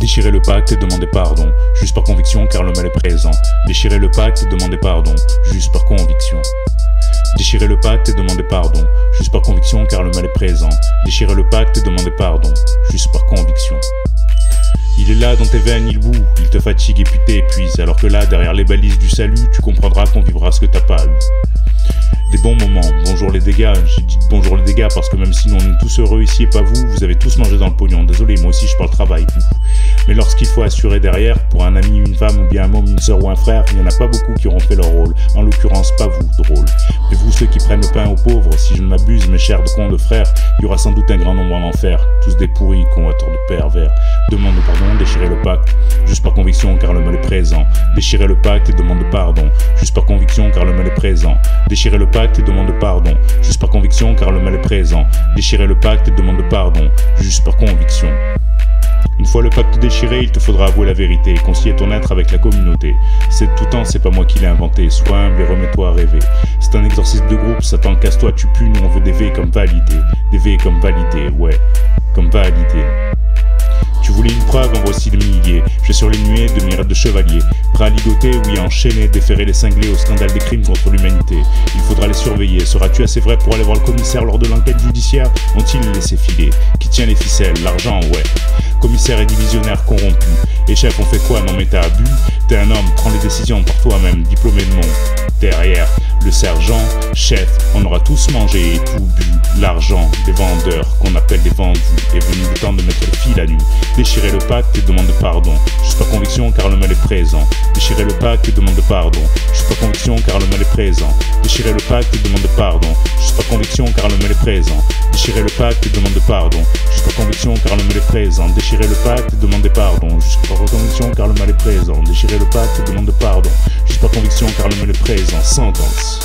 Déchirez le pacte et demandez pardon, juste par conviction car le mal est présent. Déchirez le pacte et demandez pardon, juste par conviction. Déchirez le pacte et demandez pardon, juste par conviction car le mal est présent. Déchirez le pacte et demandez pardon, juste par conviction. Il est là dans tes veines, il boue, il te fatigue et puis t'épuise. Alors que là, derrière les balises du salut, tu comprendras qu'on vivra ce que t'as pas eu. Des bons moments, bonjour les dégâts, j'ai dit bonjour les dégâts parce que même si nous on est tous heureux ici et pas vous avez tous mangé dans le pognon, désolé moi aussi je parle travail. Mais lorsqu'il faut assurer derrière, pour un ami, une femme ou bien un môme, une soeur ou un frère, il n'y en a pas beaucoup qui auront fait leur rôle, en l'occurrence pas vous, drôle. Mais vous ceux qui prennent le pain aux pauvres, si je ne m'abuse mes chers de cons de frères, il y aura sans doute un grand nombre en enfer, tous des pourris, convoiteurs de pervers. Demande pardon, déchirez le pacte, juste par conviction car le mal est présent. Déchirez le pacte et demande pardon, juste par conviction car le mal est présent. Déchirez le pacte et demande pardon, juste par conviction car le mal est présent. Déchirez le pacte et demande pardon, juste par conviction. Une fois le pacte déchiré, il te faudra avouer la vérité et concilier ton être avec la communauté. C'est de tout temps, c'est pas moi qui l'ai inventé, sois humble et remets-toi à rêver. C'est un exorcisme de groupe, Satan casse-toi, tu pues, nous on veut des V comme validé. Des V comme validé, ouais, comme validé. Tu voulais une preuve, en voici des milliers. Je sur les nuées de myriades de chevaliers, prêts à ligoter, oui à enchaîner, déférer les cinglés au scandale des crimes contre l'humanité. Il faudra les surveiller. Seras-tu assez vrai pour aller voir le commissaire lors de l'enquête judiciaire? Ont-ils laissé filer? Qui tient les ficelles? L'argent, ouais. Commissaire et divisionnaire corrompu. Et chef, on fait quoi? Non mais t'as abus. T'es un homme, prends les décisions par toi-même, diplômé de mon. Derrière le sergent, chef, on aura tous mangé et tout bu. L'argent des vendeurs, qu'on appelle des vendus, est venu le temps de mettre le fil à nu. Déchirez le pacte et demande pardon, juste par conviction car le mal est présent. Déchirez le pacte et demande pardon, juste par conviction car le mal est présent. Déchirez le pacte et demande pardon, juste par conviction car le mal est présent. Déchirez le pacte et demande pardon, juste par conviction car le mal est présent. Déchirez le pacte et demandez pardon, juste par conviction car le mal est présent. Déchirez le pacte et demande pardon, juste par conviction car le mal est présent. Sentence.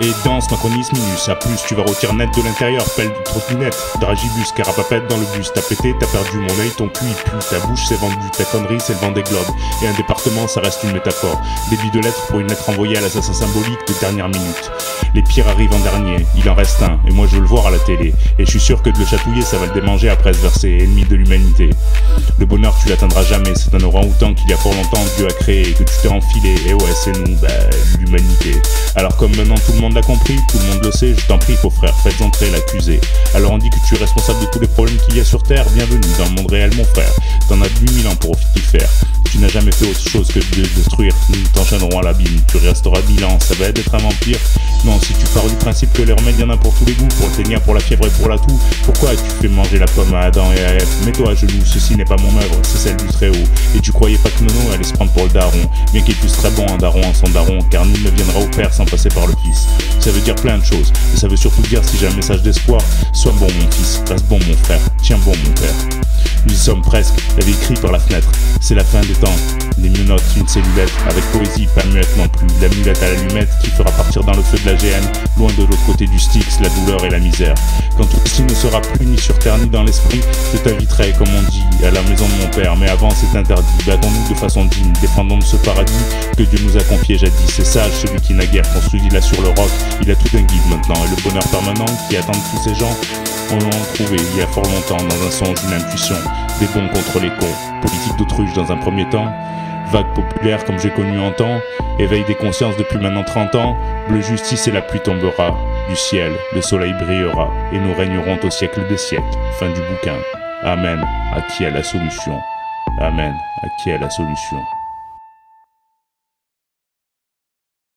Et dans ce macronisme minus, à plus tu vas rôtir net de l'intérieur, pelle du trottinette, dragibus, carapapette dans le bus, t'as pété, t'as perdu mon œil, ton cul il pue, ta bouche c'est vendu, ta connerie c'est le vent des globes, et un département ça reste une métaphore, débit de lettres pour une lettre envoyée à l'assassin symbolique de dernière minute. Les pires arrivent en dernier, il en reste un, et moi je veux le voir à la télé, et je suis sûr que de le chatouiller ça va le démanger après se verser, ennemi de l'humanité. Le bonheur tu l'atteindras jamais, c'est un orang-outan qu'il y a fort longtemps Dieu a créé, et que tu t'es enfilé, et ouais c'est nous, l'humanité. Alors comme maintenant tout le monde l'a compris, tout le monde le sait, je t'en prie faux frère, faites entrer l'accusé. Alors on dit que tu es responsable de tous les problèmes qu'il y a sur terre, bienvenue dans le monde réel mon frère. T'en as 8000 ans pour y faire. Tu n'as jamais fait autre chose que de détruire, nous t'enchaînerons à l'abîme, tu resteras 1000 ans, ça va être un vampire. Non, si tu pars du principe que les remèdes y'en a pour tous les goûts, pour le ténia, pour la fièvre et pour la toux, pourquoi tu fais manger la pomme à Adam et à Ève? Mets-toi à genoux, ceci n'est pas mon œuvre, c'est celle du Très-Haut. Et tu croyais pas que Nono allait se prendre pour le daron, bien qu'il puisse très bon un daron en son daron, car nul ne viendra au père sans passer par le fils. Ça veut dire plein de choses, mais ça veut surtout dire si j'ai un message d'espoir, sois bon mon fils, reste bon mon frère, tiens bon mon père. Nous y sommes presque, la vie crie par la fenêtre, c'est la fin des temps. Les menottes, une cellulette, avec poésie, pas muette non plus, la mulette à l'allumette qui fera partir dans le feu de la GN, loin de l'autre côté du Styx, la douleur et la misère. Quand tout ceci ne sera plus ni sur terre ni dans l'esprit, je t'inviterai, comme on dit, à la maison de mon père, mais avant c'est interdit, battons-nous de façon digne, défendons de ce paradis que Dieu nous a confié jadis. C'est sage celui qui naguère construisit là sur le roc, il a tout un guide maintenant, et le bonheur permanent qui attend tous ces gens, on l'a trouvé il y a fort longtemps dans un songe, une intuition, des bons contre les cons, politique d'autruche dans un premier temps, vague populaire comme j'ai connu en temps, éveil des consciences depuis maintenant 30 ans, bleu justice et la pluie tombera du ciel, le soleil brillera, et nous régnerons au siècle des siècles. Fin du bouquin. Amen. À qui est la solution? Amen. À qui est la solution?